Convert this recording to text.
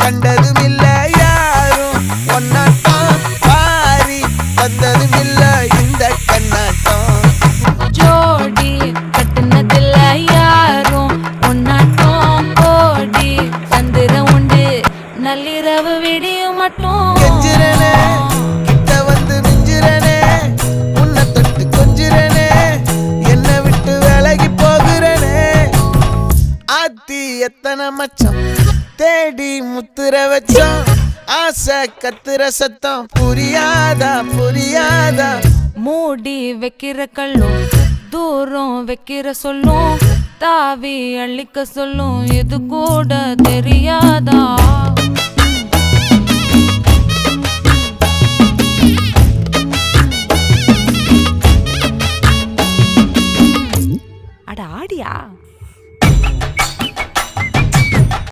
கண்டதும் இல்ல யாரும் ஒன்னாட்டம் பாரி வந்ததும் இல்ல இந்த கண்ணாட்டம் ஜோடி கட்டுனதில்ல யாரும் ஒன்னாட்டம் கோடி தந்திரம் உண்டு நள்ளிரவு விடியும் மட்டும் கெஞ்சிரனே கிட்ட வந்து மிஞ்சிரனே உன்னை தொட்டு கொஞ்சிரனே என்னை விட்டு விலகி போகிறனே ஆத்தி எத்தனை மச்சம் தேடி முத்துற வச்சோம் ஆசை கத்துற சத்தம் புரியாதா புரியாதா மூடி வைக்கிற கல்லும் தூரம் வைக்கிற சொல்லும் தாவி அள்ளிக்க சொல்லும் இது கூட